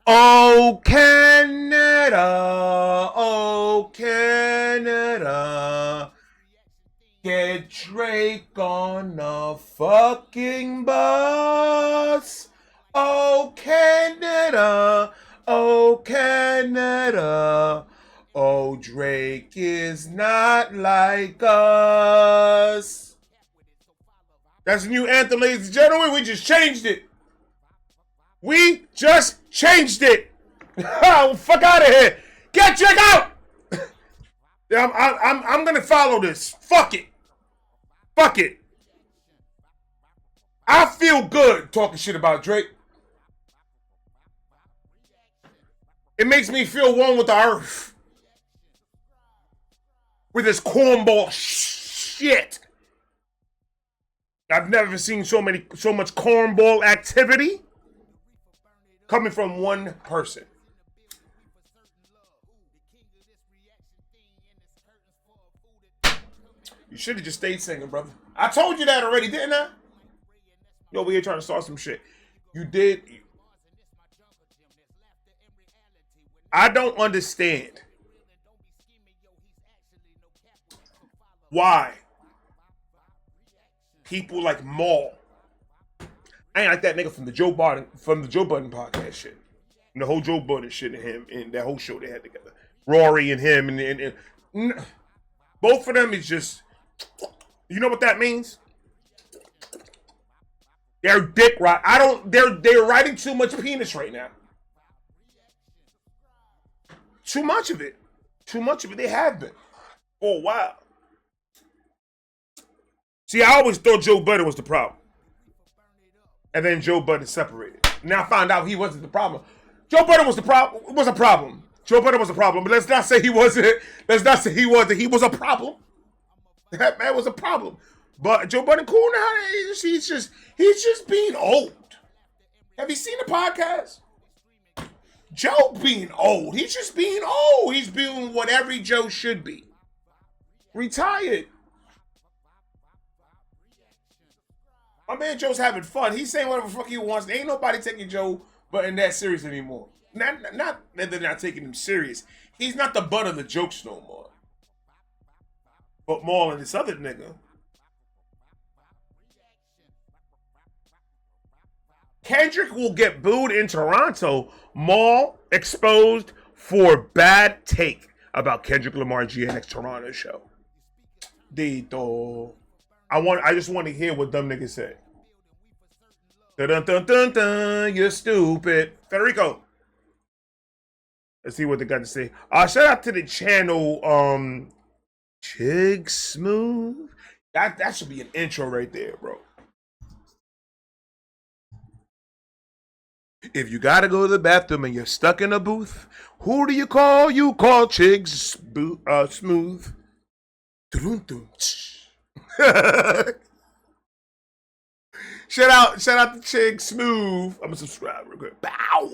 Oh, Canada, oh, Canada, get Drake on a fucking bus. Oh, Canada, oh, Canada, oh, Drake is not like us. That's a new anthem, ladies and gentlemen. We just changed it. We just changed it. Fuck out of here. Get Drake out. I'm gonna follow this. Fuck it. Fuck it. I feel good talking shit about Drake. It makes me feel one with the earth. With this cornball shit. I've never seen so much cornball activity coming from one person. You should have just stayed singing, brother. I told you that already, didn't I? Yo, we here trying to start some shit. You did. I don't understand why people like Maul. I ain't like that nigga from the Joe Budden podcast shit. And the whole Joe Budden shit and him and that whole show they had together. Rory and him and both of them is just, you know what that means? They're dick right. They're writing too much penis right now. Too much of it. Too much of it. They have been for a while. See, I always thought Joe Budden was the problem. And then Joe Budden separated. Now I found out he wasn't the problem. Joe Budden was the problem. Was a problem. Joe Budden was a problem. But let's not say he wasn't. Let's not say he wasn't. He was a problem. That man was a problem. But Joe Budden cool now. He's just being old. Have you seen the podcast? Joe being old. He's just being old. He's being what every Joe should be. Retired. My man Joe's having fun. He's saying whatever the fuck he wants. There ain't nobody taking Joe Budden that serious anymore. Not that they're not taking him serious. He's not the butt of the jokes no more. But Maul and this other nigga. Kendrick will get booed in Toronto. Maul exposed for bad take about Kendrick Lamar GNX Toronto show. Dito. I just want to hear what dumb niggas say. Dun dun dun dun dun. You're stupid, Federico. Let's see what they got to say. Shout out to the channel, Chig Smooth. That should be an intro right there, bro. If you gotta go to the bathroom and you're stuck in a booth, who do you call? You call Chig Smooth. Shout out to Chig Smooth. I'm gonna subscribe real quick. Bow.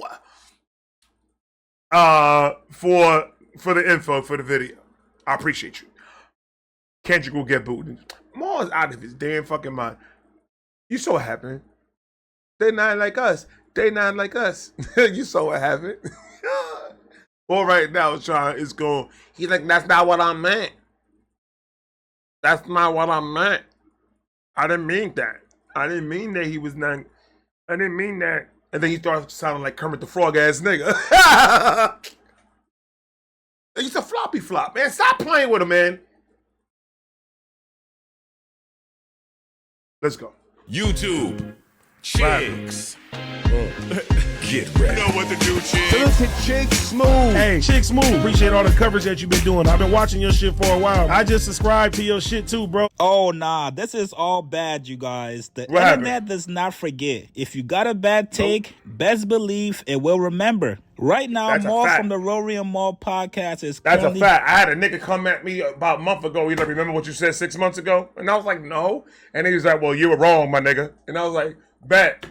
For the info for the video. I appreciate you. Kendrick will get booed. Maul is out of his damn fucking mind. You saw what happened. They not like us. They not like us. You saw what happened. Well, right now it's going. He's like, that's not what I meant. That's not what I meant. I didn't mean that. I didn't mean that he was not. I didn't mean that. And then he started sounding like Kermit the Frog ass nigga. He's a floppy flop, man. Stop playing with him, man. Let's go. YouTube. Chicks. Get ready. You know what to do, Chicks. So listen, Chig Smooth. Hey, Chick Smooth, appreciate all the coverage that you've been doing. I've been watching your shit for a while. I just subscribed to your shit too, bro. Oh, nah, this is all bad, you guys. The What internet happened? does not forget. If you got a bad take, best believe it will remember. Right now, That's a Maul fact. from the Rory and Maul podcast is That's a currently... fact. I had a nigga come at me about a month ago. He's like, remember what you said 6 months ago? And I was like, no. And he was like, well, you were wrong, my nigga. And I was like, bet.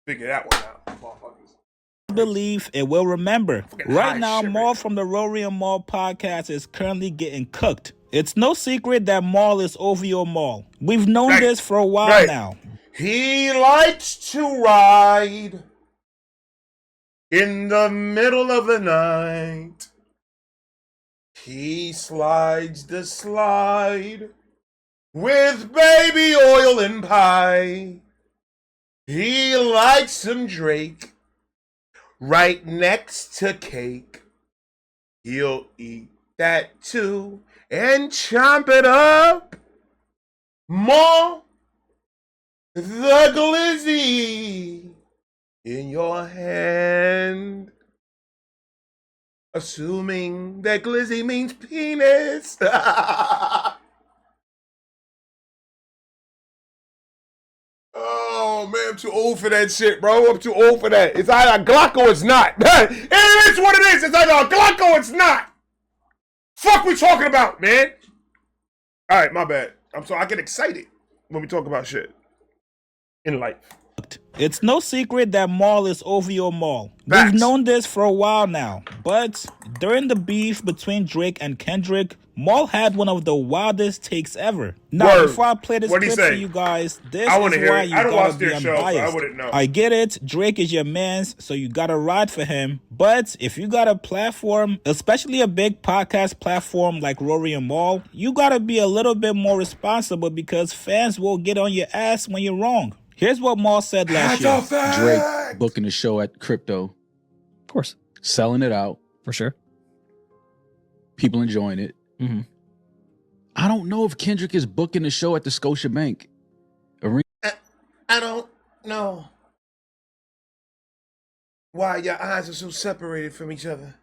Figure that one out, motherfuckers. believe it will remember. Fucking Right high now, shit Maul right from the Rory and Maul podcast is currently getting cooked It's no secret that Maul is over your Maul. We've known Right. this for a while Right. now. He likes to ride in the middle of the night. He slides the slide with baby oil and pie. He likes some Drake right next to cake. He'll eat that too and chomp it up. More the glizzy in your hand. Assuming that glizzy means penis. Oh man, I'm too old for that shit, bro. I'm too old for that. It's either a Glock or it's not. It is what it is. It's either a Glock or it's not. Fuck we talking about, man. All right, my bad. I'm sorry. I get excited when we talk about shit in life. It's no secret that Maul is over your Maul. Facts. We've known this for a while now, but during the beef between Drake and Kendrick, Maul had one of the wildest takes ever. Now, Word. before I play this What'd he clip for say? you guys, this I is wanna hear why it. you I don't gotta watch be their show, so I unbiased. wouldn't know. I get it, Drake is your mans, so you gotta ride for him. But if you got a platform, especially a big podcast platform like Rory and Maul, you gotta be a little bit more responsible because fans will get on your ass when you're wrong. Here's what Maul said last year. Drake booking a show at Crypto, Of course. selling it out, For sure. people enjoying it. Mm-hmm. I don't know if Kendrick is booking a show at the Scotiabank Arena. I don't know why your eyes are so separated from each other,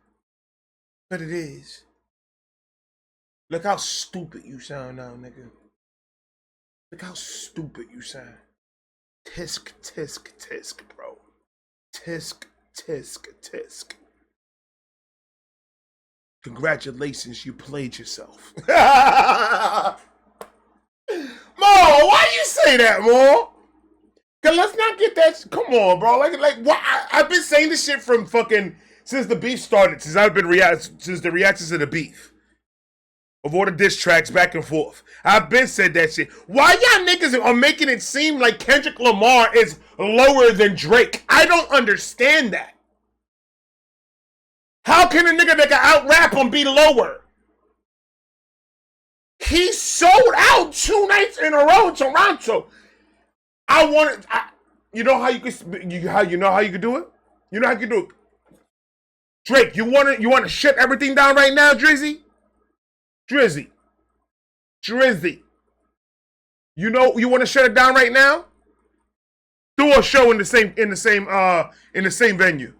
but it is. Look how stupid you sound now, nigga. Look how stupid you sound. Tisk, tisk, tisk, bro. Tisk, tisk, tisk. Congratulations, you played yourself. Mo, why you say that, Mo? Cause let's not get that. Come on, bro. Like, what? I've been saying this shit from fucking since the beef started. Since the reactions to the beef. Of all the diss tracks back and forth. I've been said that shit. Why y'all niggas are making it seem like Kendrick Lamar is lower than Drake? I don't understand that. How can a nigga that can out-rap him be lower? He sold out 2 nights in a row in Toronto. You know how you could do it? You know how you could do it? Drake, you wanna shut everything down right now, Drizzy? Drizzy. You know you want to shut it down right now? Do a show in the same venue.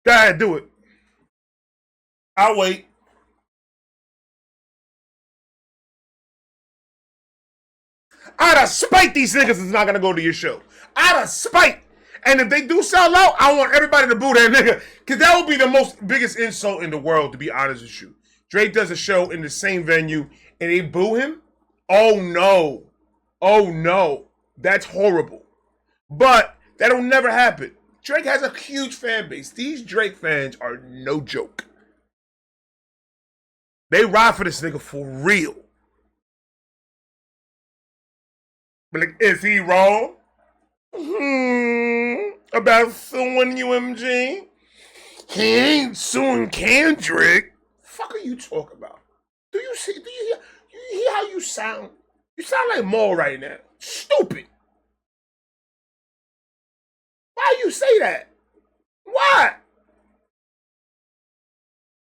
Go ahead, do it. I'll wait. Out of spite, these niggas is not gonna go to your show. Out of spite. And if they do sell out, I want everybody to boo that nigga. Cause that would be the biggest insult in the world, to be honest with you. Drake does a show in the same venue and they boo him? Oh no. Oh no. That's horrible. But that'll never happen. Drake has a huge fan base. These Drake fans are no joke. They ride for this nigga for real. But like, is he wrong? About suing UMG? He ain't suing Kendrick. Fuck are you talking about? Do you hear how you sound? You sound like Maul right now. Stupid. Why you say that? Why?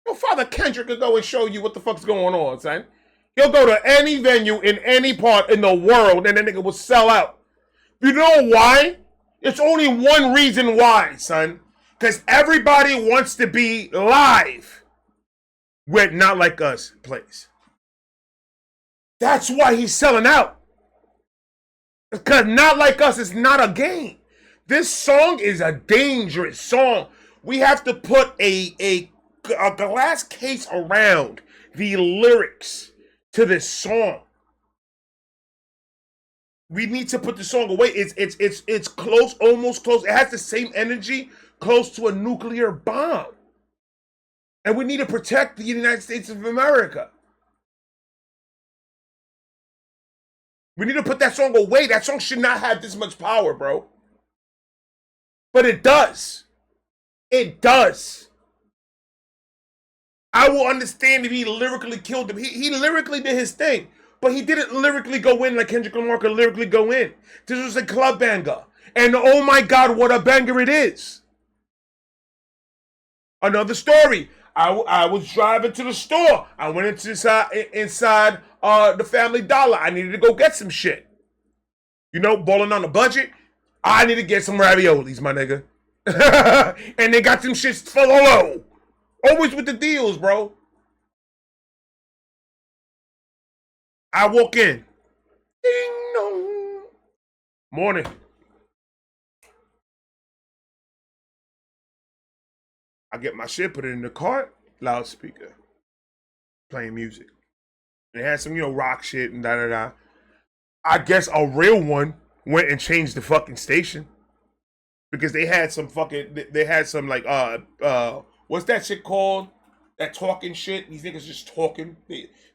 Your father Kendrick could go and show you what the fuck's going on, son. He'll go to any venue in any part in the world and that nigga will sell out. You know why? It's only one reason why, son. Because everybody wants to be live with Not Like Us plays. That's why he's selling out. Because Not Like Us is not a game. This song is a dangerous song. We have to put a glass case around the lyrics to this song. We need to put the song away. It's close, almost close. It has the same energy, close to a nuclear bomb. And we need to protect the United States of America. We need to put that song away. That song should not have this much power, bro. But it does. It does. I will understand if he lyrically killed him. He lyrically did his thing. But he didn't lyrically go in like Kendrick Lamar could lyrically go in. This was a club banger. And oh my God, what a banger it is. Another story. I was driving to the store. I went inside the Family Dollar. I needed to go get some shit. You know, balling on the budget. I need to get some raviolis, my nigga. And they got them shits for low. Always with the deals, bro. I walk in. Ding dong. Morning. I get my shit, put it in the cart, loudspeaker, playing music. It had some, rock shit and da-da-da. I guess a real one went and changed the fucking station. Because they had some like, what's that shit called? That talking shit? These niggas just talking.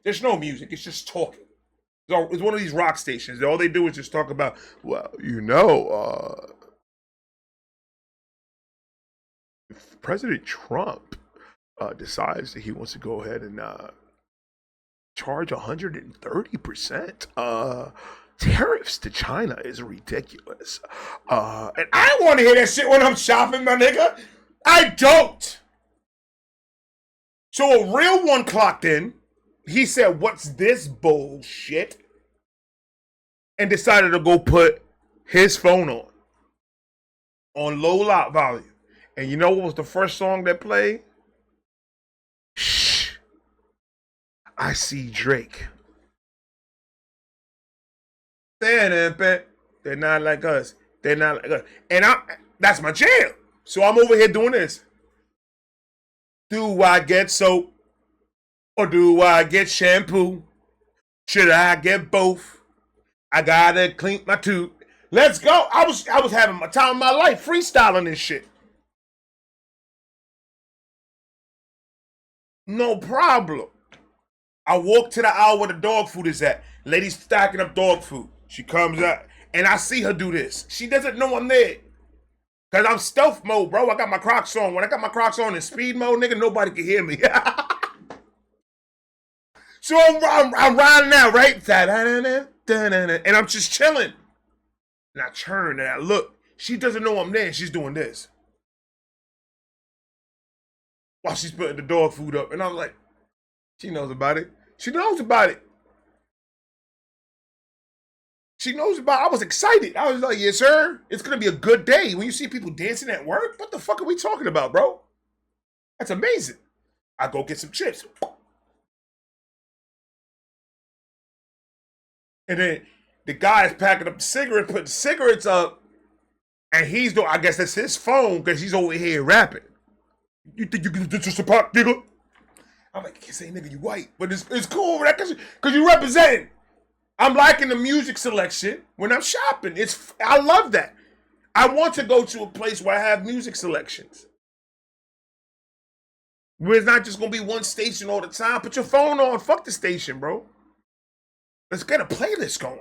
There's no music, it's just talking. So it's one of these rock stations. All they do is just talk about, if President Trump decides that he wants to go ahead and charge 130% tariffs to China is ridiculous. And I don't want to hear that shit when I'm shopping, my nigga. I don't. So a real one clocked in. He said, "What's this bullshit?" And decided to go put his phone on low loud volume. And you know what was the first song that played? Shh. I See Drake. They're not like us. They're not like us. And that's my jam. So I'm over here doing this. Do I get soap? Or do I get shampoo? Should I get both? I gotta clean my tooth. Let's go. I was having my time of my life freestyling this shit. No problem. I walk to the aisle where the dog food is at. Lady's stacking up dog food. She comes out, and I see her do this. She doesn't know I'm there. Because I'm stealth mode, bro. I got my Crocs on. When I got my Crocs on in speed mode, nigga, nobody can hear me. So I'm riding out, right? And I'm just chilling. And I turn and I look. She doesn't know I'm there. She's doing this. While she's putting the dog food up. And I was like, she knows about it. She knows about it. She knows about it. I was excited. I was like, yes, sir. It's going to be a good day. When you see people dancing at work, what the fuck are we talking about, bro? That's amazing. I go get some chips. And then the guy is packing up the cigarettes, putting cigarettes up, and he's doing, I guess that's his phone, because he's over here rapping. You think you can do just a pot, nigga? I'm like, I can't say nigga, you white. But it's cool, right? Because you representing. I'm liking the music selection when I'm shopping. I love that. I want to go to a place where I have music selections. Where it's not just going to be one station all the time. Put your phone on. Fuck the station, bro. Let's get a playlist going.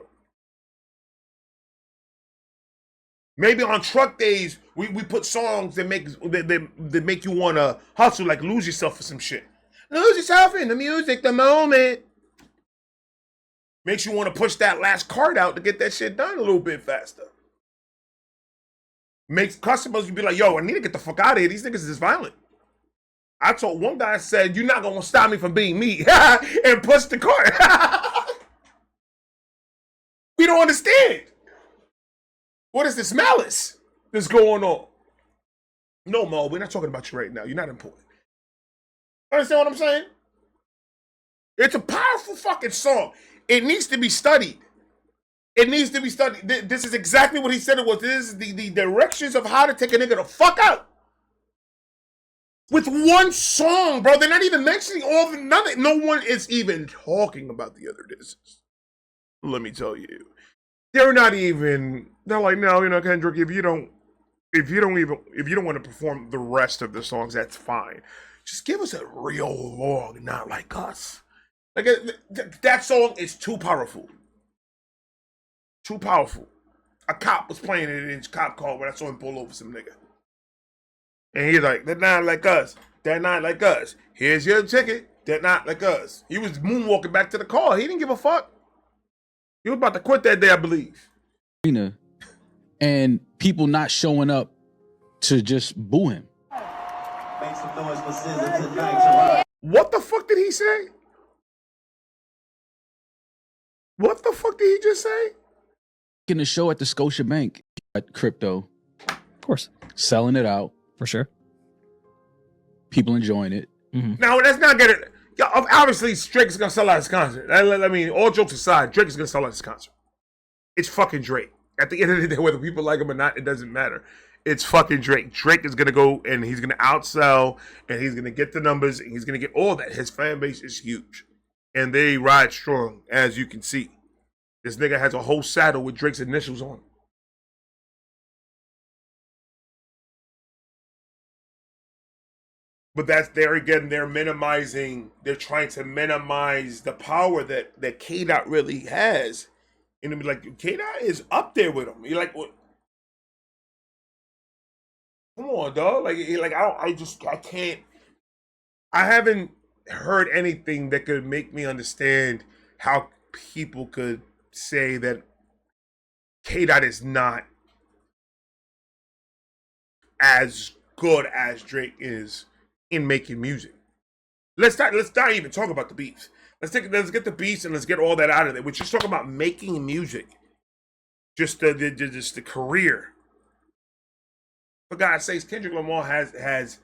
Maybe on truck days, we put songs that make you want to hustle, like lose yourself for some shit. Lose yourself in the music, the moment. Makes you want to push that last card out to get that shit done a little bit faster. Makes customers be like, yo, I need to get the fuck out of here. These niggas is violent. I told one guy, I said, you're not going to stop me from being me. And push the cart. We don't understand. What is this malice that's going on? No, Mo, we're not talking about you right now. You're not important. Understand what I'm saying? It's a powerful fucking song. It needs to be studied. It needs to be studied. This is exactly what he said it was. This is the directions of how to take a nigga the fuck out. With one song, bro. They're not even mentioning all the nothing. No one is even talking about the other disses. Let me tell you. They're like, no, Kendrick, if you don't want to perform the rest of the songs, that's fine. Just give us a real long, not like us. Like that song is too powerful. Too powerful. A cop was playing it in his cop car when I saw him pull over some nigga. And he's like, they're not like us. They're not like us. Here's your ticket. They're not like us. He was moonwalking back to the car. He didn't give a fuck. He was about to quit that day, I believe. And people not showing up to just boo him. Make some noise for SZA tonight. What the fuck did he say? What the fuck did he just say? In the show at the Scotia Bank at crypto. Of course. Selling it out. For sure. People enjoying it. Now, let's not get it. Obviously, Drake's going to sell out his concert. I mean, all jokes aside, Drake is going to sell out his concert. It's fucking Drake. At the end of the day, whether people like him or not, it doesn't matter. It's fucking Drake. Drake is going to go and he's going to outsell and he's going to get the numbers and he's going to get all that. His fan base is huge. And they ride strong, as you can see. This nigga has a whole saddle with Drake's initials on it. But that's there again, they're trying to minimize the power that Kdot really has. And it'll be like, Kdot is up there with him. You're like, what? Come on, dog. I can't. I haven't heard anything that could make me understand how people could say that Kdot is not as good as Drake is in making music. Let's not even talk about the beefs. Let's get the beefs and let's get all that out of there. We're just talking about making music. Just the career. For God's sakes, Kendrick Lamar has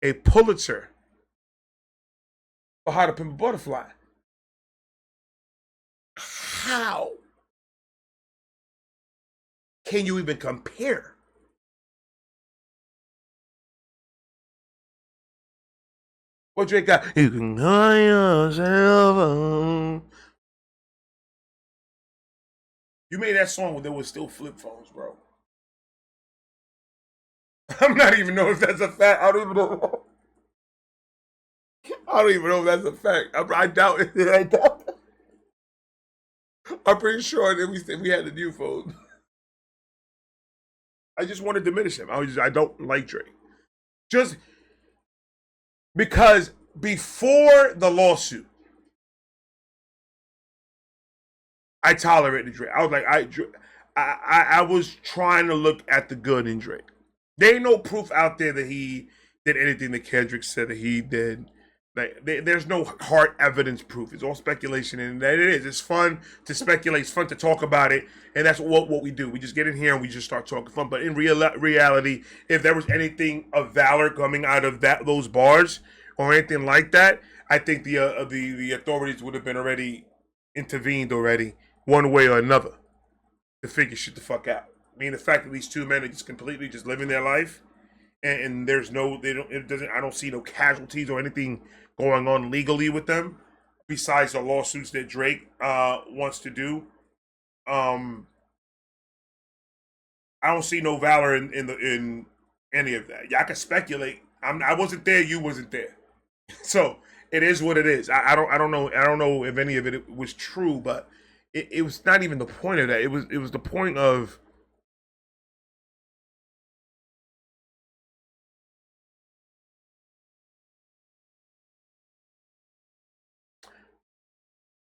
a Pulitzer for How to Pimp a Butterfly. How can you even compare? What Drake got? You can call yourself home. You made that song when there was still flip phones, bro. I'm not even know if that's a fact. I don't even know. I don't even know if that's a fact. I doubt it. I doubt it. I'm pretty sure that we had the new phone. I just want to diminish him. I don't like Drake. Just because before the lawsuit, I tolerated Drake. I was like, I was trying to look at the good in Drake. There ain't no proof out there that he did anything that Kendrick said that he did. Like, there's no hard evidence proof. It's all speculation, and that it is. It's fun to speculate. It's fun to talk about it, and that's what we do. We just get in here and we just start talking fun. But in reality, if there was anything of valor coming out of those bars or anything like that, I think the authorities would have been already intervened already, one way or another, to figure shit the fuck out. I mean, the fact that these two men are just completely just living their life, and there's no, I don't see no casualties or anything going on legally with them, besides the lawsuits that Drake wants to do. I don't see no valor in any of that. Y'all can speculate. I wasn't there. You wasn't there. So it is what it is. I don't know if any of it was true, but it was not even the point of that. It was the point of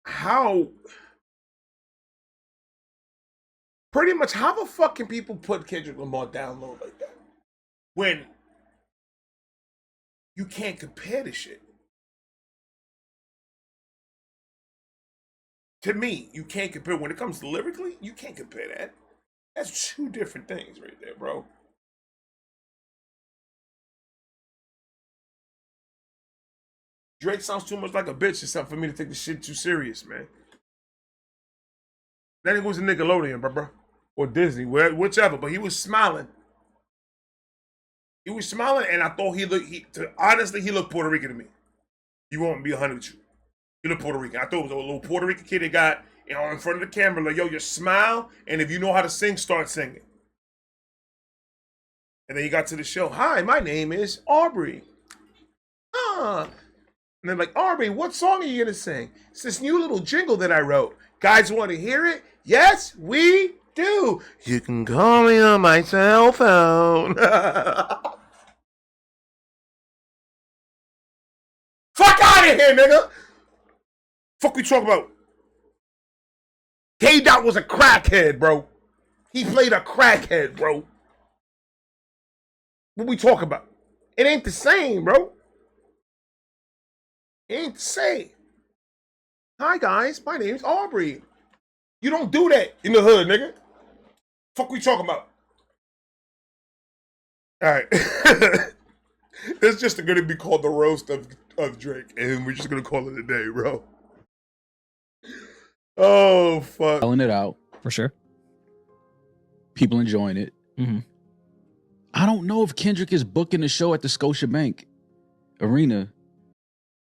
how pretty much how the fuck can people put Kendrick Lamar down low like that when you can't compare the shit? To me, you can't compare. When it comes to lyrically, you can't compare that. That's two different things right there, bro. Drake sounds too much like a bitch except for me to take the shit too serious, man. That nigga was a Nickelodeon, bro. Or Disney, whichever, but he was smiling. He was smiling, and I thought honestly, he looked Puerto Rican to me. You won't be 100 with you. He looked Puerto Rican. I thought it was a little Puerto Rican kid that got in front of the camera, like, yo, you smile, and if you know how to sing, start singing. And then he got to the show. Hi, my name is Aubrey. And they're like, Aubrey, what song are you gonna sing? It's this new little jingle that I wrote. Guys want to hear it? Yes, we do. You can call me on my cell phone. Fuck out of here, nigga. Fuck we talking about? Kdot was a crackhead, bro. He played a crackhead, bro. What we talking about? It ain't the same, bro. It ain't the same. Hi, guys. My name's Aubrey. You don't do that in the hood, nigga. Fuck we talking about? All right. It's just going to be called the roast of Drake, and we're just going to call it a day, bro. Oh, fuck. Selling it out. For sure. People enjoying it. Mm-hmm. I don't know if Kendrick is booking a show at the Scotiabank Arena.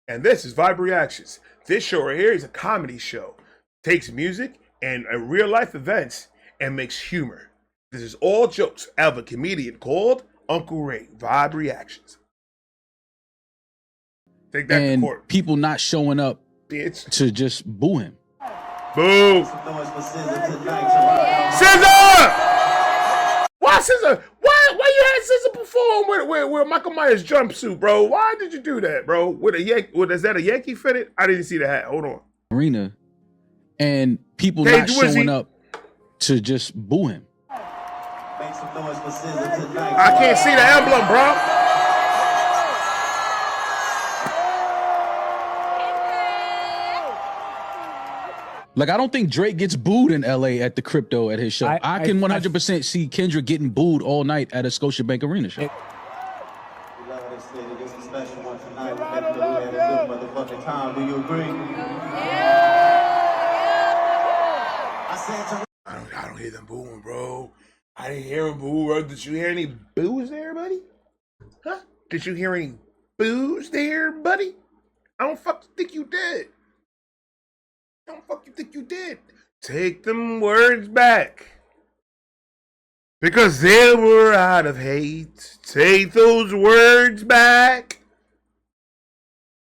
And this is Vibe Reactions. This show right here is a comedy show. Takes music and real life events and makes humor. This is all jokes of a comedian called Uncle Ray. Vibe Reactions. Take that And to court. people not showing up Bitch. to just boo him. Boo. Some noise for SZA tonight, Toronto. SZA! Why SZA? Why you had SZA perform with Michael Myers jumpsuit, bro? Why did you do that, bro? With a is that a Yankee fitted? I didn't see the hat. Hold on. Arena. And people Hey, not who is he? showing up to just boo him. Make some noise for SZA tonight. I can't see the emblem, bro. Like, I don't think Drake gets booed in LA at the crypto at his show. I can 100% see Kendrick getting booed all night at a Scotiabank Arena show. We love this city. This is a special one tonight. We had a good motherfucking time. Do you agree? I said to I don't hear them booing, bro. I didn't hear them boo, bro. Did you hear any boos there, buddy? Huh? Did you hear any boos there, buddy? I don't fucking think you did. I don't fucking think you did. Take them words back. Because they were out of hate. Take those words back.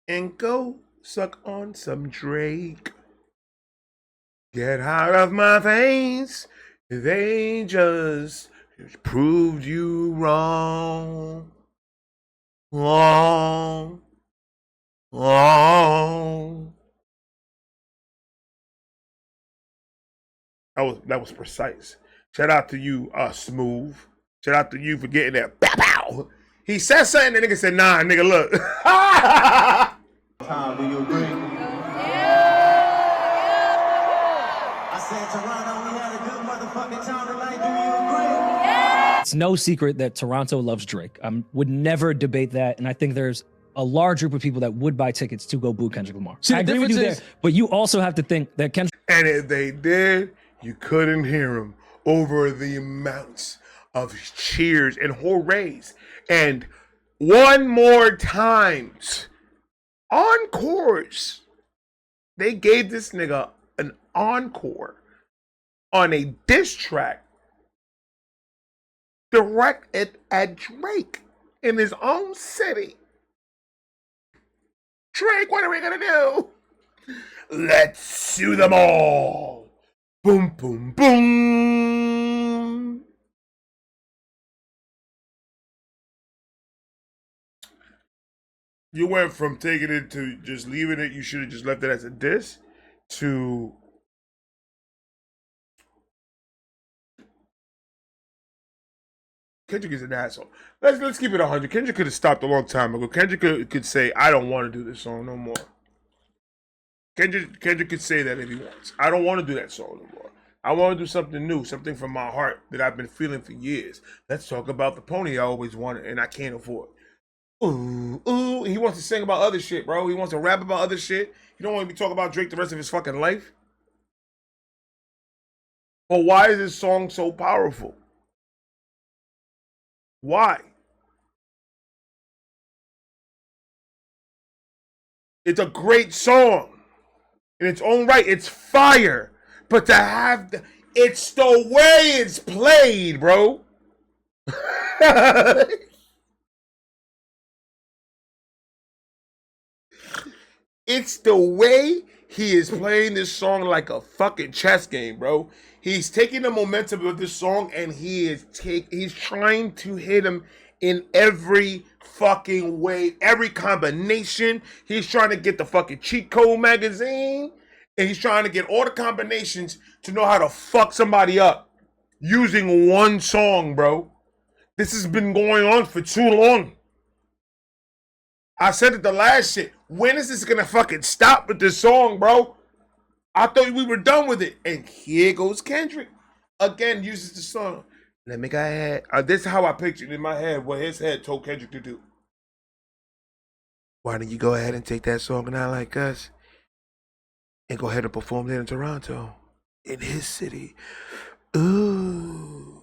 And go suck on some Drake. Get out of my face. They just proved you wrong. Wrong. Wrong. That was precise. Shout out to you, Smooth. Shout out to you for getting that. Bow, bow. He said something, the nigga said, nah, nigga, look. time. Do you agree? I said Toronto, we had a good motherfucking time tonight. Do you agree? It's no secret that Toronto loves Drake. I would never debate that, and I think there's a large group of people that would buy tickets to go boo Kendrick Lamar. See, I the agree with you difference there, is- but you also have to think that Kendrick And if they did, you couldn't hear them over the amounts of cheers and hoorays. And one more times, encores. They gave this nigga an encore on a diss track directed at Drake in his own city. Drake, what are we gonna do? Let's sue them all. Boom, boom, boom. You went from taking it to just leaving it, you should have just left it as a diss, to Kendrick is an asshole. Let's keep it 100. Kendrick could have stopped a long time ago. Kendrick could say, I don't want to do this song no more. Kendrick could say that if he wants. I don't want to do that song no more. I want to do something new, something from my heart that I've been feeling for years. Let's talk about the pony I always wanted and I can't afford. Ooh, ooh. He wants to sing about other shit, bro. He wants to rap about other shit. He don't want to be talking about Drake the rest of his fucking life. But why is this song so powerful? Why? It's a great song. In its own right, it's fire. But to have it's the way it's played, bro. It's the way He is playing this song like a fucking chess game, bro. He's taking the momentum of this song and he's trying to hit him in every fucking way, every combination. He's trying to get the fucking cheat code magazine and he's trying to get all the combinations to know how to fuck somebody up using one song, bro. This has been going on for too long. I said it the last shit. When is this gonna fucking stop with this song, bro? I thought we were done with it. And here goes Kendrick. Again, uses the song. Let me go ahead. This is how I pictured in my head what his head told Kendrick to do. Why don't you go ahead and take that song Not Like Us and go ahead and perform there in Toronto, in his city. Ooh.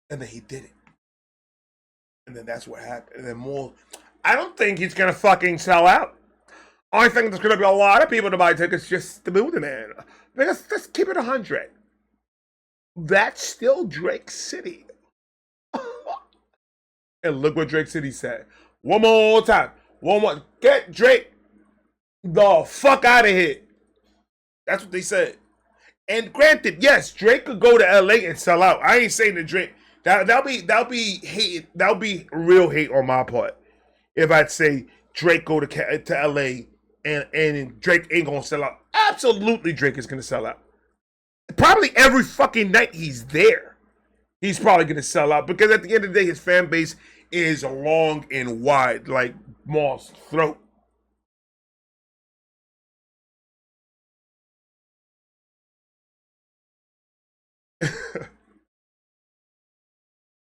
And then he did it. And then that's what happened. And then more. I don't think he's gonna fucking sell out. I think there's gonna be a lot of people to buy tickets just to boo the man. Let's keep it 100. That's still Drake City. And look what Drake City said. One more time. One more. Get Drake the fuck out of here. That's what they said. And granted, yes, Drake could go to LA and sell out. I ain't saying that Drake. That'll be hate. That'll be real hate on my part. If I'd say Drake go to LA and Drake ain't gonna sell out. Absolutely Drake is gonna sell out. Probably every fucking night he's there, he's probably gonna sell out because at the end of the day, his fan base is long and wide, like Maul's throat.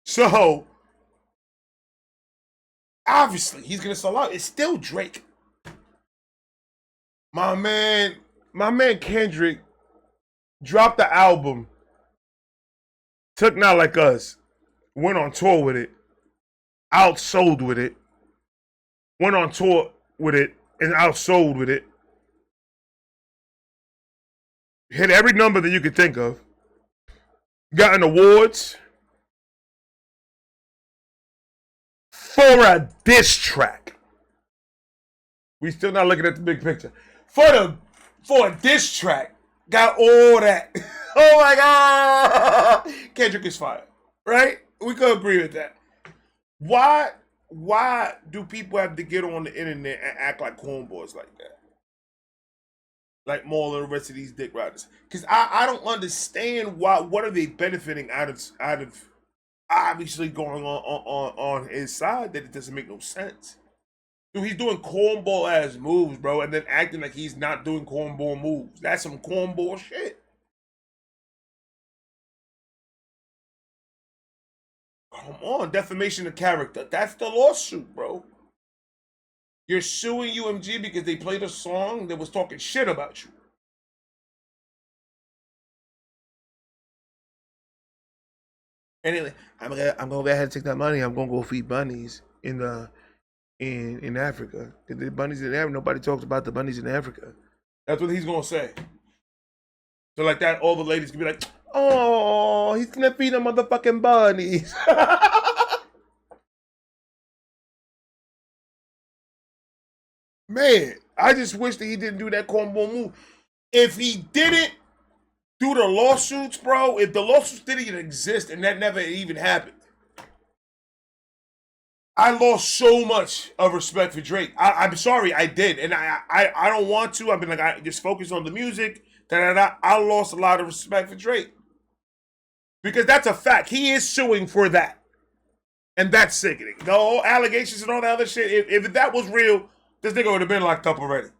So obviously he's gonna sell out. It's still Drake. My man Kendrick dropped the album, took Not Like Us, went on tour with it, outsold with it, went on tour with it, and outsold with it. Hit every number that you could think of. Gotten awards for a diss track. We still not looking at the big picture. For a diss track, got all that. Oh my God, Kendrick is fired, right? We could agree with that. Why do people have to get on the internet and act like cornballs like that? Like Maul and the rest of these dick riders. Because I don't understand what are they benefiting out of obviously going on his side that it doesn't make no sense. Dude, he's doing cornball ass moves, bro, and then acting like he's not doing cornball moves. That's some cornball shit. Come on, defamation of character. That's the lawsuit, bro. You're suing UMG because they played a song that was talking shit about you. Anyway, I'm gonna go ahead and take that money. I'm gonna go feed bunnies in Africa. The bunnies in Africa. Nobody talks about the bunnies in Africa. That's what he's gonna say. So like that, all the ladies can be like, "Oh, he's gonna feed them motherfucking bunnies." Man, I just wish that he didn't do that cornball move. If he didn't do the lawsuits, bro, if the lawsuits didn't even exist and that never even happened, I lost so much of respect for Drake. I'm sorry, I did. And I don't want to. I've been like, I just focus on the music. I lost a lot of respect for Drake. Because that's a fact. He is suing for that. And that's sickening. The whole allegations and all that other shit, if that was real, this nigga would have been locked up already.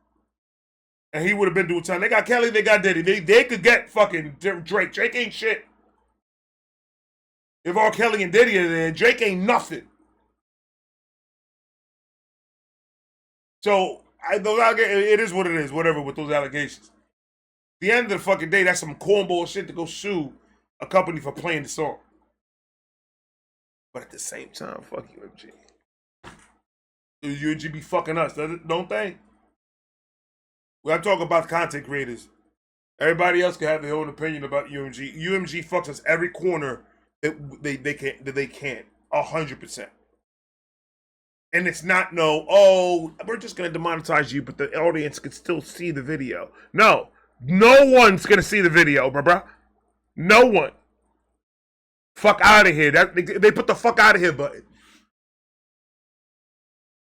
And he would have been doing time. They got Kelly, they got Diddy. They could get fucking Drake. Drake ain't shit. If R. Kelly and Diddy are there, Drake ain't nothing. So, it is what it is, whatever, with those allegations. At the end of the fucking day, that's some cornball shit to go sue a company for playing the song. But at the same time, fuck UMG. UMG be fucking us, don't they? When I talk about content creators, everybody else can have their own opinion about UMG. UMG fucks us every corner that they can, 100%. And it's not oh, we're just going to demonetize you, but the audience can still see the video. No one's going to see the video, bruh. No one. Fuck out of here. They put the fuck out of here button.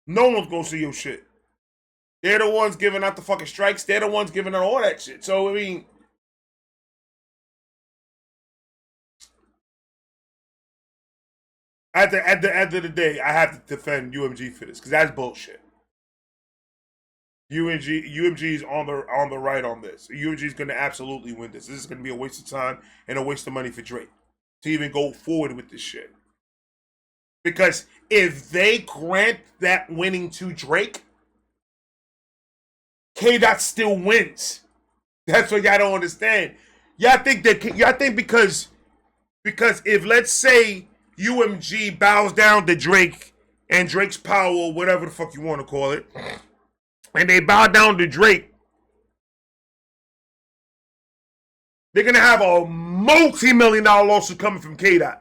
No one's going to see your shit. They're the ones giving out the fucking strikes. They're the ones giving out all that shit. So, I mean, at the end of the day, I have to defend UMG for this because that's bullshit. UMG's on the right on this. UMG's going to absolutely win this. This is going to be a waste of time and a waste of money for Drake to even go forward with this shit. Because if they grant that winning to Drake, Kdot still wins. That's what y'all don't understand. Y'all think because if let's say UMG bows down to Drake and Drake's power, whatever the fuck you want to call it, and they bow down to Drake, they're gonna have a multi-million-dollar lawsuit coming from Kdot.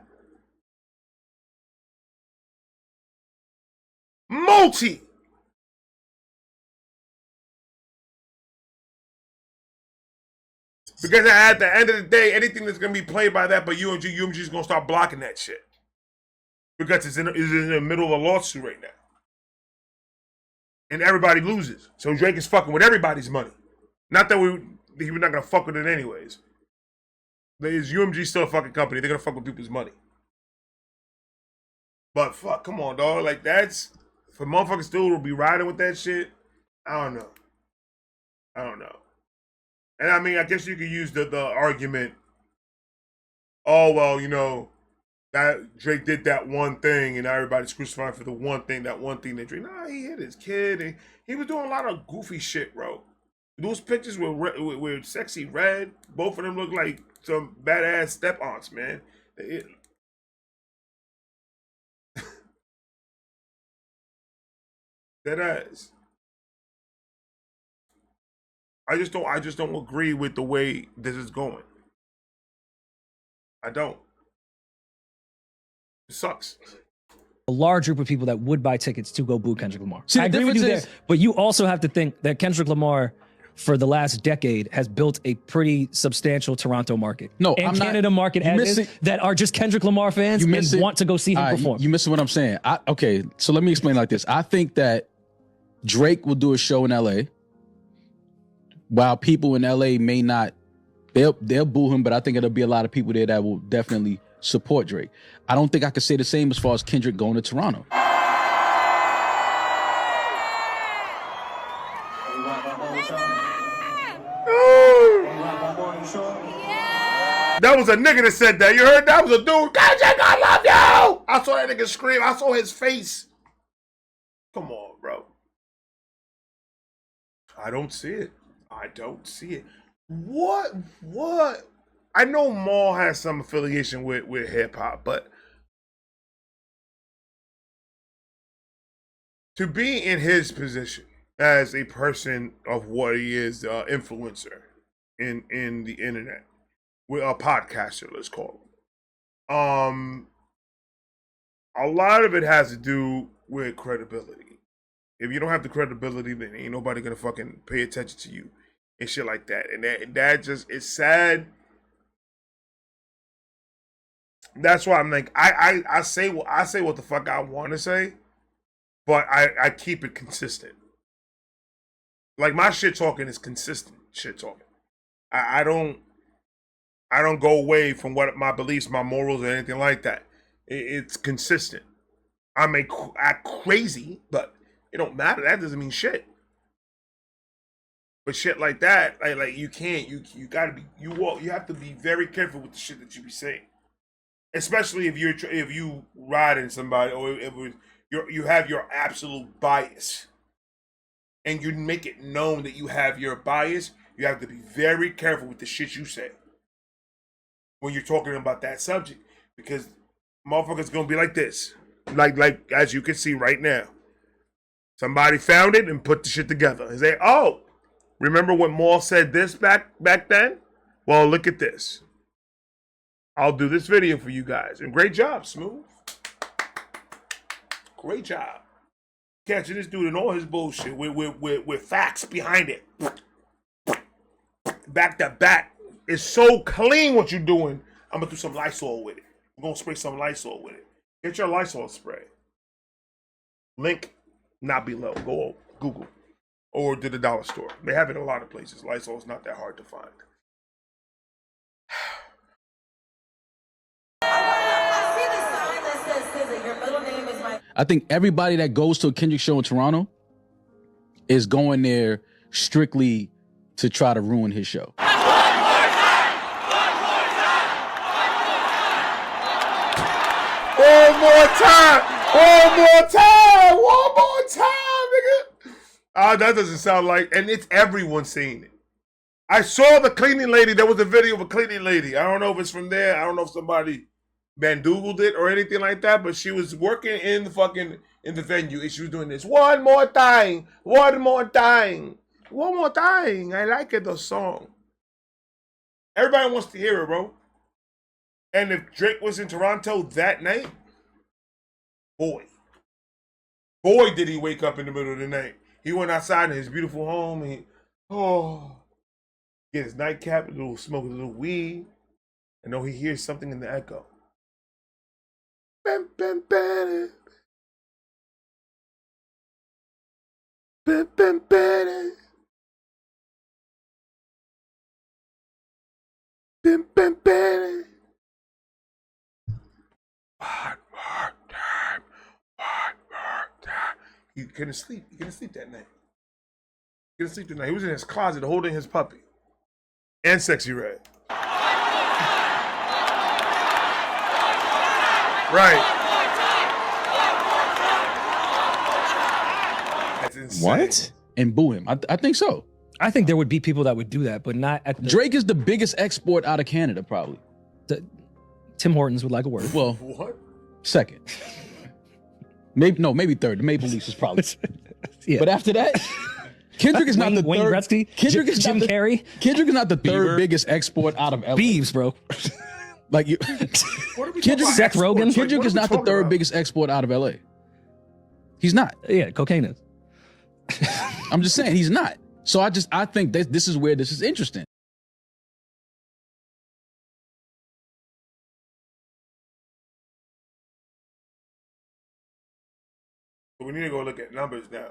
Multi. Because at the end of the day, anything that's going to be played by that but UMG is going to start blocking that shit. Because it's in the middle of a lawsuit right now. And everybody loses. So Drake is fucking with everybody's money. Not that he was not going to fuck with it anyways. Is UMG still a fucking company? They're going to fuck with people's money. But fuck, come on, dog. Like, that's... For motherfuckers still will be riding with that shit, I don't know. And I mean, I guess you could use the argument, oh, well, you know, that Drake did that one thing and everybody's crucifying for the one thing that Drake, nah, he hit his kid and he was doing a lot of goofy shit, bro. Those pictures with Sexy Red, both of them look like some badass step-aunts, man. That ass. I just don't agree with the way this is going. I don't. It sucks. A large group of people that would buy tickets to go boo Kendrick Lamar. See, I agree with you there, but you also have to think that Kendrick Lamar, for the last decade, has built a pretty substantial Toronto market. No, and I'm Canada not, market as is, that are just Kendrick Lamar fans and want to go see him perform. You missing what I'm saying. Okay, so let me explain like this. I think that Drake will do a show in LA. While people in LA may not, they'll boo him, but I think it'll be a lot of people there that will definitely support Drake. I don't think I could say the same as far as Kendrick going to Toronto. That was a nigga that said that. You heard that? Was a dude. Kendrick, I love you. I saw that nigga scream. I saw his face. Come on, bro. I don't see it. What? I know Maul has some affiliation with hip hop, but to be in his position as a person of what he is, influencer in the internet, with a podcaster, let's call him. A lot of it has to do with credibility. If you don't have the credibility, then ain't nobody gonna fucking pay attention to you and shit like that. And that just is sad. That's why I'm like, I say what the fuck I want to say, but I keep it consistent. Like, my shit talking is consistent shit talking. I don't go away from what my beliefs, my morals, or anything like that. It's consistent. I may act crazy, but it don't matter. That doesn't mean shit. But shit like that, like you can't. You gotta be. You have to be very careful with the shit that you be saying, especially if you riding somebody or if you have your absolute bias, and you make it known that you have your bias. You have to be very careful with the shit you say when you're talking about that subject, because motherfuckers gonna be like this, like as you can see right now. Somebody found it and put the shit together and say, "Oh, remember when Maul said this back then? Well, look at this. I'll do this video for you guys." And great job, Smooth. Great job. catching this dude and all his bullshit with facts behind it. Back to back. It's so clean what you're doing. I'm gonna do some Lysol with it. I'm gonna spray some Lysol with it. Get your Lysol spray. Link not below. Go Google. Or to the dollar store. They have it in a lot of places. Lysol is not that hard to find. I think everybody that goes to a Kendrick show in Toronto is going there strictly to try to ruin his show. One more time, nigga. That doesn't sound like, and it's everyone saying it. I saw the cleaning lady. There was a video of a cleaning lady. I don't know if it's from there. I don't know if somebody bandoogled it or anything like that, but she was working in the venue and she was doing this. One more time. I like it, the song. Everybody wants to hear it, bro. And if Drake was in Toronto that night, boy, did he wake up in the middle of the night. He went outside in his beautiful home and get his nightcap, smoke a little weed, and he hears something in the echo. He couldn't sleep. He couldn't sleep that night. He was in his closet holding his puppy. And Sexy Red. Right. That's insane. What? And boo him. I think so. I think there would be people that would do that, but not at Drake is the biggest export out of Canada, probably. Tim Hortons would like a word. Well, What? second. Maybe third. The Maple Leafs is probably. Yeah. But after that, Kendrick is not the Wayne third. Gretzky, Kendrick is Jim not the, Carrey, Kendrick is not the third Bieber. biggest export out of LA. Beeves, bro. Like you, What are we Kendrick, talking Seth about? Rogen? Exports? Kendrick What is are we not the talking third about? biggest export out of LA. He's not. Yeah, cocaine is. I'm just saying he's not. So I think this is where this is interesting. We need to go look at numbers now.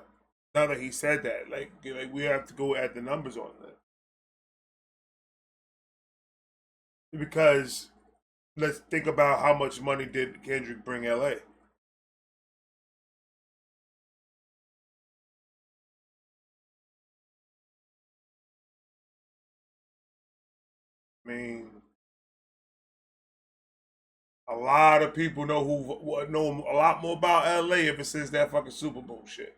Now that he said that, like we have to go at the numbers on that. Because let's think about how much money did Kendrick bring LA. I mean, a lot of people know a lot more about LA ever since that fucking Super Bowl shit.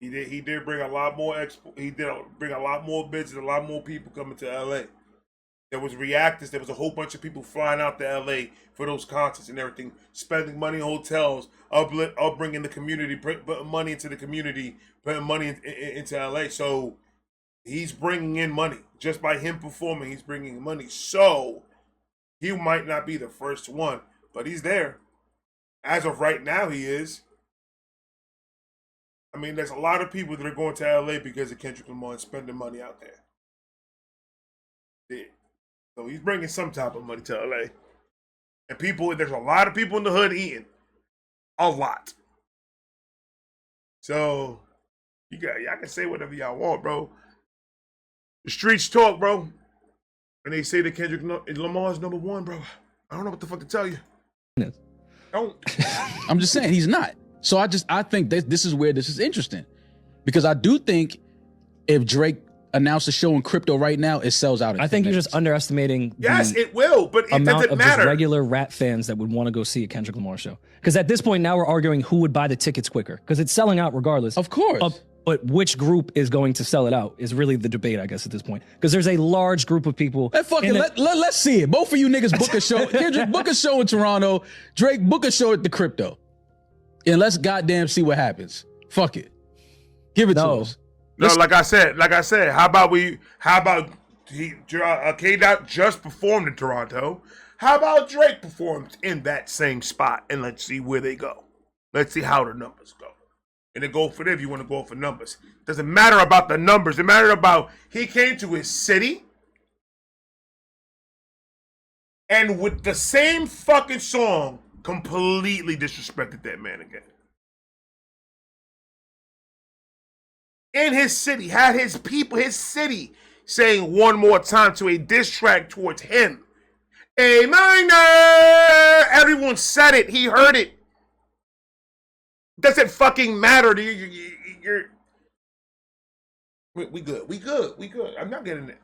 He did bring a lot more he did bring a lot more business, a lot more people coming to LA. There was reactors, there was a whole bunch of people flying out to LA for those concerts and everything, spending money in hotels, bringing the community, putting money into the community, putting money into LA. So he's bringing in money. Just by him performing, he's bringing in money. So he might not be the first one, but he's there. As of right now, he is. I mean, there's a lot of people that are going to LA because of Kendrick Lamar and spending money out there. Yeah. So he's bringing some type of money to LA. And there's a lot of people in the hood eating. A lot. So, y'all can say whatever y'all want, bro. The streets talk, bro. And they say that Kendrick Lamar's number one, bro. I don't know what the fuck to tell you. Don't. I'm just saying he's not. So I think this is where this is interesting, because I do think if Drake announced a show in crypto right now, it sells out. I think you're just underestimating. Yes, it will, but it amount doesn't of matter. just regular rap fans that would want to go see a Kendrick Lamar show. Because at this point now we're arguing who would buy the tickets quicker, because it's selling out regardless. Of course. But which group is going to sell it out is really the debate, I guess, at this point. Because there's a large group of people. Let's see it. Both of you niggas book a show. Kendrick, book a show in Toronto. Drake, book a show at the crypto. And let's goddamn see what happens. Fuck it. Give it to us. No, like I said, how about Kdot just performed in Toronto? How about Drake performs in that same spot, and let's see where they go. Let's see how the numbers go. And then go for them if you want to go for numbers. Doesn't matter about the numbers. It matters about he came to his city and with the same fucking song completely disrespected that man again. In his city, had his people, his city, saying one more time to a diss track towards him. A minor! Everyone said it. He heard it. Doesn't fucking matter. We good. We good. I'm not getting it.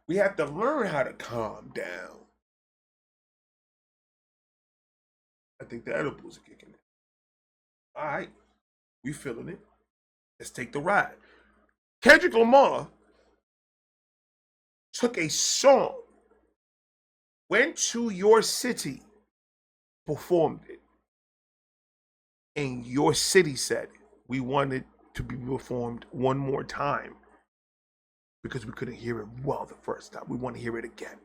We have to learn how to calm down. I think the edibles are kicking in. All right. We feeling it. Let's take the ride. Kendrick Lamar took a song, went to your city, performed it, and your city said, we wanted to be performed one more time because we couldn't hear it well the first time. We want to hear it again.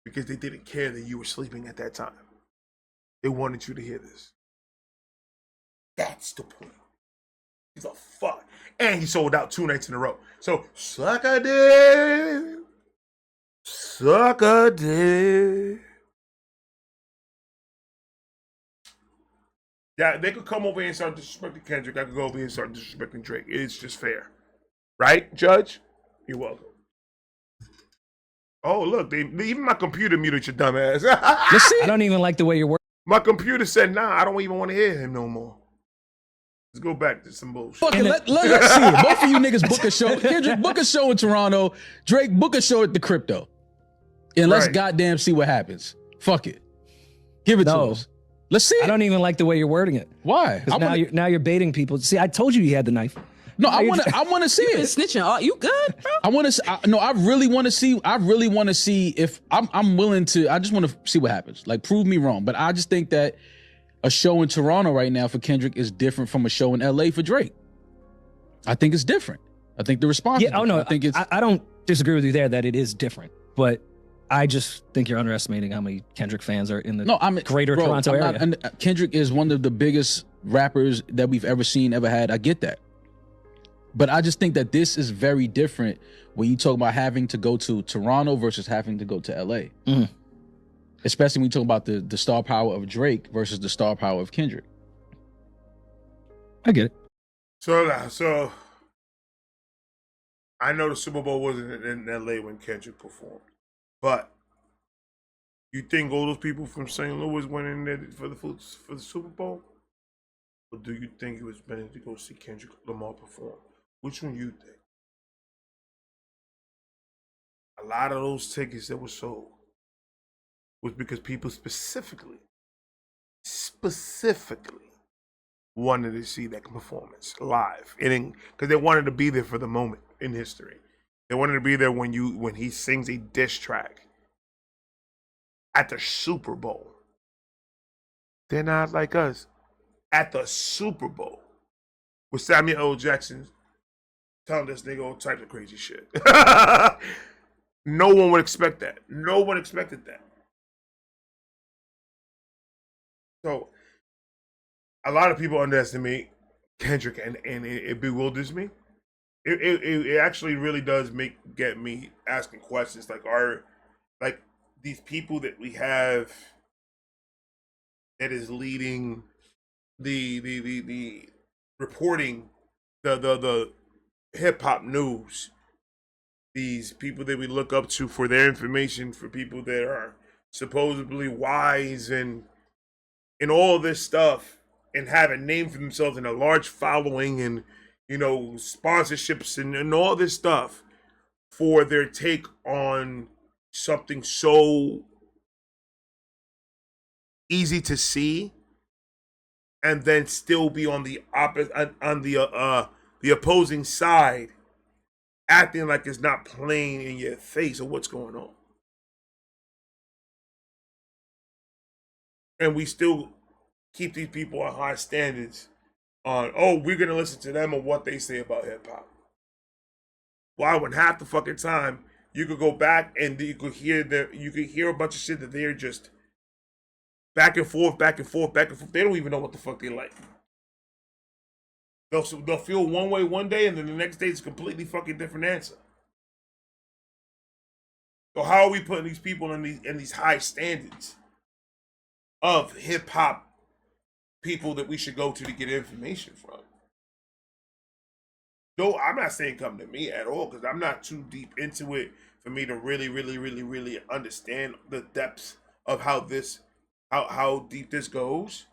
Because they didn't care that you were sleeping at that time. They wanted you to hear this. That's the point. He's a fuck. And he sold out 2 nights in a row. So, suck a dick. Suck a dick. Yeah, they could come over here and start disrespecting Kendrick. I could go over here and start disrespecting Drake. It's just fair. Right, Judge? You're welcome. Oh, look, even my computer muted your dumb ass. Let's see. I don't even like the way you're working. My computer said, nah, I don't even want to hear him no more. Let's go back to some bullshit. Fuck it, let's see it. Both of you niggas book a show. Kendrick, book a show in Toronto. Drake, book a show at the Crypto. And let's goddamn see what happens. Fuck it. Give it to us. Let's see it. I don't even like the way you're wording it. Why? Now you're baiting people. See, I told you you had the knife. No, I want to see it. Snitching. Oh, you good, bro? I want to. No, I really want to see. I really want to see if I'm willing to. I just want to see what happens. Like, prove me wrong. But I just think that a show in Toronto right now for Kendrick is different from a show in LA for Drake. I think it's different. I think the response. Yeah. Oh no. I don't disagree with you there that it is different, but I just think you're underestimating how many Kendrick fans are in the greater Toronto area. And Kendrick is one of the biggest rappers that we've ever had. I get that. But I just think that this is very different when you talk about having to go to Toronto versus having to go to LA. Mm-hmm. Especially when you talk about the star power of Drake versus the star power of Kendrick. I get it. So I know the Super Bowl wasn't in LA when Kendrick performed. But you think all those people from St. Louis went in there for the Super Bowl? Or do you think it was better to go see Kendrick Lamar perform? Which one you think? A lot of those tickets that were sold was because people specifically wanted to see that performance live. Because they wanted to be there for the moment in history. They wanted to be there when he sings a diss track at the Super Bowl. They're not like us. At the Super Bowl with Samuel L. Jackson telling this nigga all types of crazy shit. No one would expect that. No one expected that. So a lot of people underestimate Kendrick, and it bewilders me. It actually really does get me asking questions like these people that we have that is leading the reporting the hip hop news. These people that we look up to for their information, for people that are supposedly wise and all this stuff, and have a name for themselves and a large following and sponsorships and all this stuff, for their take on something so easy to see, and then still be on the the opposing side, acting like it's not playing in your face of what's going on. And we still keep these people on high standards on, we're going to listen to them and what they say about hip hop. Why, when half the fucking time you could go back and you could hear a bunch of shit that they're just back and forth, back and forth, back and forth. They don't even know what the fuck they like. They'll feel one way one day, and then the next day it's a completely fucking different answer. So how are we putting these people in these high standards of hip hop people that we should go to get information from? No, I'm not saying come to me at all, because I'm not too deep into it for me to really understand the depths of how deep this goes,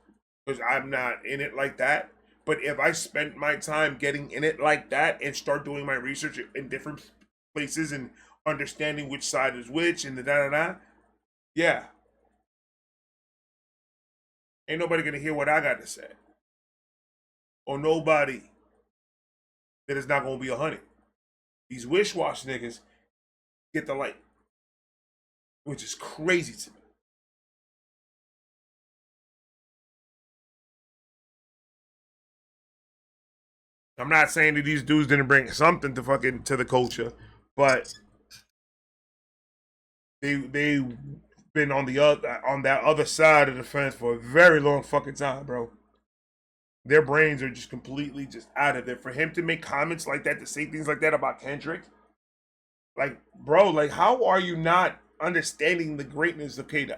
because I'm not in it like that. But if I spent my time getting in it like that and start doing my research in different places and understanding which side is which and the da-da-da, yeah. Ain't nobody gonna hear what I got to say. Or nobody that is not gonna be 100. These wish-wash niggas get the light, which is crazy to me. I'm not saying that these dudes didn't bring something to fucking to the culture, but they've been on that other side of the fence for a very long fucking time, bro. Their brains are just completely just out of it. For him to make comments like that, to say things like that about Kendrick, like, bro, like, how are you not understanding the greatness of Kdot?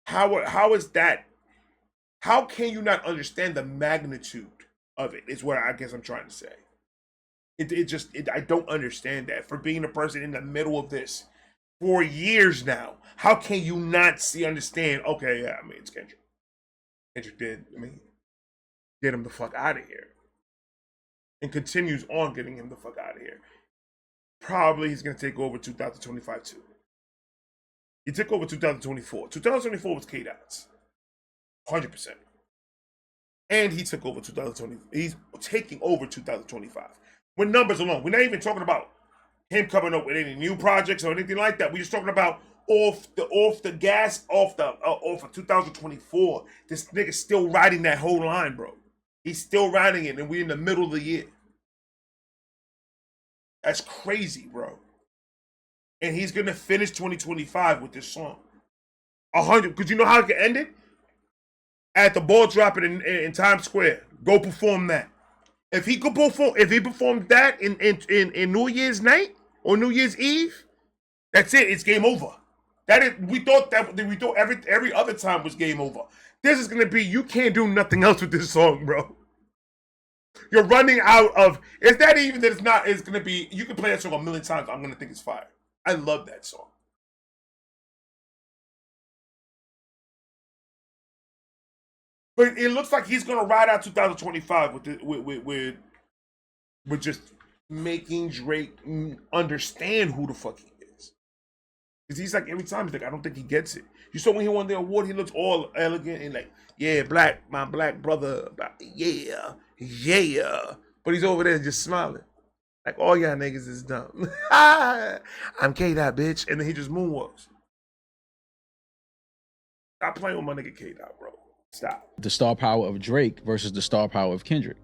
How is that? How can you not understand the magnitude of it? Is what I guess I'm trying to say. I don't understand that. For being a person in the middle of this for years now, how can you not understand? Okay, yeah, I mean, it's Kendrick. Kendrick did. I mean, get him the fuck out of here, and continues on getting him the fuck out of here. Probably he's gonna take over 2025 too. He took over 2024. 2024 was Kdot's, 100%. And he took over 2020. He's taking over 2025. With numbers alone, we're not even talking about him coming up with any new projects or anything like that. We're just talking about off the gas, off of 2024. This nigga's still riding that whole line, bro. He's still riding it, and we're in the middle of the year. That's crazy, bro. And he's gonna finish 2025 with this song. 100, because you know how it can end it? At the ball dropping in Times Square. Go perform that. If he performed that in New Year's night or New Year's Eve, that's it. It's game over. We thought every other time was game over. This is gonna be, you can't do nothing else with this song, bro. You're running out of, it's not even that it's gonna be, you can play that song a million times, I'm gonna think it's fire. I love that song. But it looks like he's gonna ride out 2025 with just making Drake understand who the fuck he is. Because he's like, every time he's like, I don't think he gets it. You saw when he won the award, he looks all elegant and like, yeah, my black brother, yeah. But he's over there just smiling. Like, all y'all niggas is dumb. I'm Kdot, bitch. And then he just moonwalks. Stop playing with my nigga Kdot, bro. Stop. The star power of Drake versus the star power of Kendrick.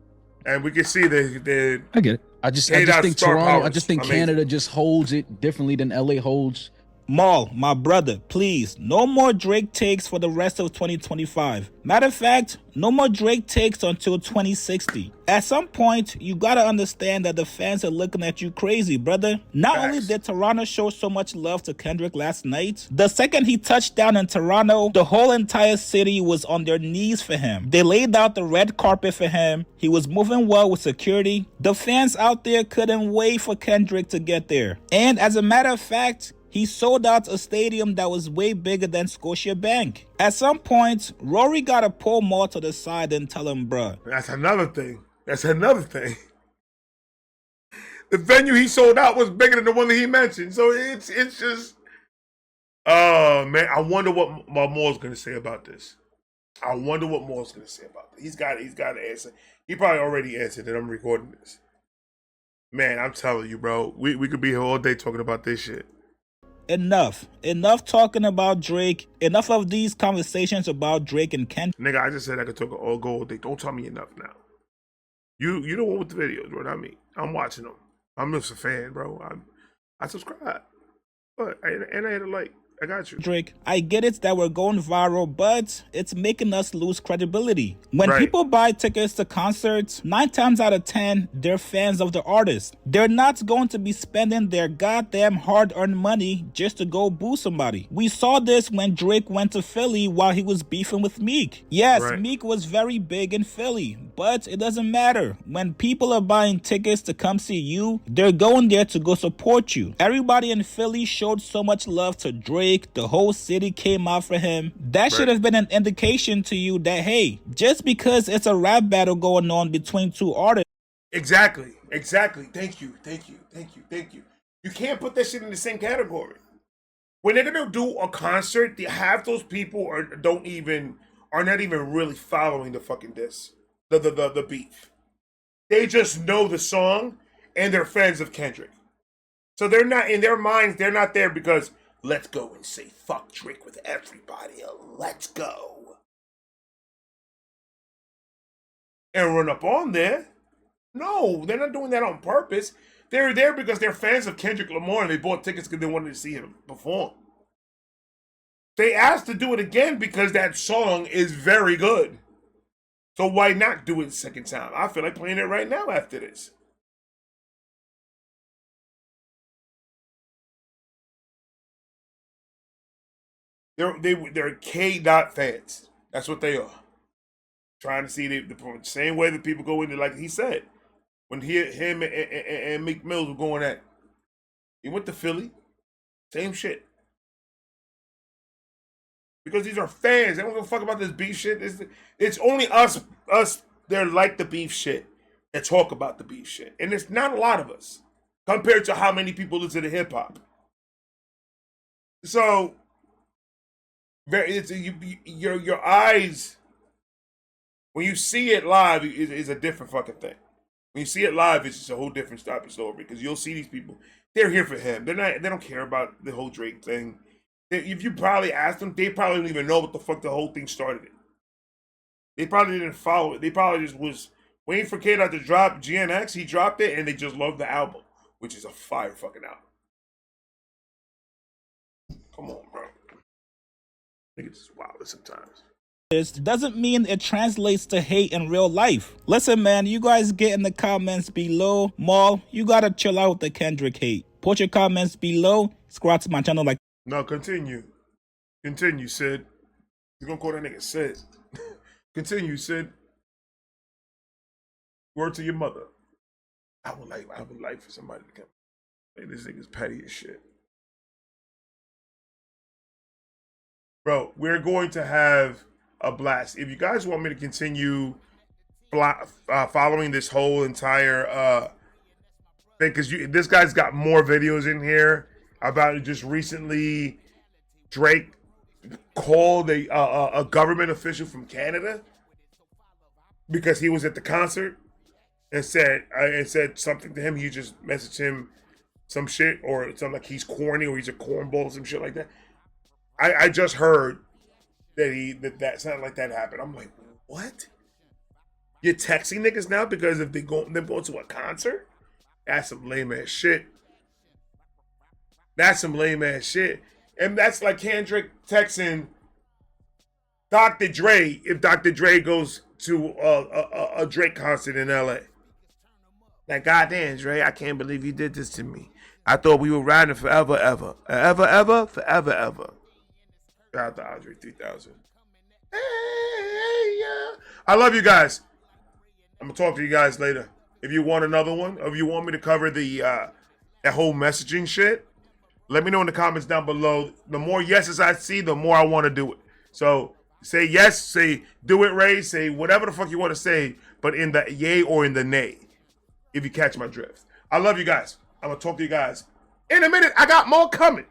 And we can see that I get it. I just think Toronto, I just think Canada just holds it differently than LA holds. Maul, my brother, please, no more Drake takes for the rest of 2025. Matter of fact, no more Drake takes until 2060. At some point, you gotta understand that the fans are looking at you crazy, brother. Not only did Toronto show so much love to Kendrick last night, the second he touched down in Toronto, the whole entire city was on their knees for him. They laid out the red carpet for him. He was moving well with security. The fans out there couldn't wait for Kendrick to get there. And as a matter of fact, he sold out a stadium that was way bigger than Scotiabank. At some point, Rory gotta pull Maul to the side and tell him, bruh. That's another thing. The venue he sold out was bigger than the one that he mentioned. So it's just, oh man, I wonder what Maul's gonna say about this. He's got to answer. He probably already answered it. I'm recording this. Man, I'm telling you, bro, we could be here all day talking about this shit. Enough talking about Drake. Enough of these conversations about Drake and Kendrick. Nigga, I just said I could talk all go all day. Don't tell me enough now. You the one with the videos, bro, not me. I'm watching them. I'm just a fan, bro. I subscribe. But and I had a like. I got you. Drake, I get it that we're going viral, but it's making us lose credibility. When Right. people buy tickets to concerts, 9 times out of 10, they're fans of the artist. They're not going to be spending their goddamn hard-earned money just to go boo somebody. We saw this when Drake went to Philly while he was beefing with Meek. Yes, Right. Meek was very big in Philly, but it doesn't matter. When people are buying tickets to come see you, they're going there to go support you. Everybody in Philly showed so much love to Drake. The whole city came out for him. That should have been an indication to you that, hey, just because it's a rap battle going on between two artists. Exactly. Thank you. You can't put that shit in the same category. When they're gonna do a concert, half those people are not even really following the fucking diss, the beef. They just know the song and they're fans of Kendrick. So they're not, in their minds, they're not there because let's go and say fuck Drake with everybody. Let's go. And run up on there. No, they're not doing that on purpose. They're there because they're fans of Kendrick Lamar and they bought tickets because they wanted to see him perform. They asked to do it again because that song is very good. So why not do it a second time? I feel like playing it right now after this. They're Kdot fans. That's what they are. Trying to see the same way that people go into, like he said, when him and Meek Mills were going at it. He went to Philly. Same shit. Because these are fans. They don't give a fuck about this beef shit. It's only us that like the beef shit that talk about the beef shit. And it's not a lot of us compared to how many people listen to hip hop. So your eyes, when you see it live, is a different fucking thing. When you see it live, it's just a whole different type of story because you'll see these people. They're here for him. They don't care about the whole Drake thing. If you probably asked them, they probably don't even know what the fuck the whole thing started. They probably didn't follow it. They probably just was waiting for Kdot to drop GNX. He dropped it, and they just loved the album, which is a fire fucking album. Come on, bro. Niggas is wild sometimes. This doesn't mean it translates to hate in real life. Listen, man, you guys get in the comments below. Maul, you gotta chill out with the Kendrick hate. Put your comments below. Subscribe to my channel like. No, continue. Continue, Sid. You're gonna call that nigga Sid. Continue, Sid. Word to your mother. I would like for somebody to come. Hey, this nigga's petty as shit. Bro, we're going to have a blast. If you guys want me to continue following this whole entire thing, because this guy's got more videos in here about it. Just recently, Drake called a government official from Canada because he was at the concert and said something to him. He just messaged him some shit or something like he's corny or he's a cornball or some shit like that. I just heard that sounded like that happened. I'm like, what? You're texting niggas now because if them going to a concert? That's some lame ass shit. That's some lame ass shit. And that's like Kendrick texting Dr. Dre if Dr. Dre goes to a Drake concert in LA. Like, goddamn, Dre, I can't believe you did this to me. I thought we were riding forever, ever. Forever, ever. Shout out to Andre 3000. Hey, yeah. I love you guys. I'm going to talk to you guys later. If you want another one, or if you want me to cover that whole messaging shit, let me know in the comments down below. The more yeses I see, the more I want to do it. So say yes, say do it, Ray, say whatever the fuck you want to say, but in the yay or in the nay, if you catch my drift. I love you guys. I'm going to talk to you guys in a minute. I got more coming.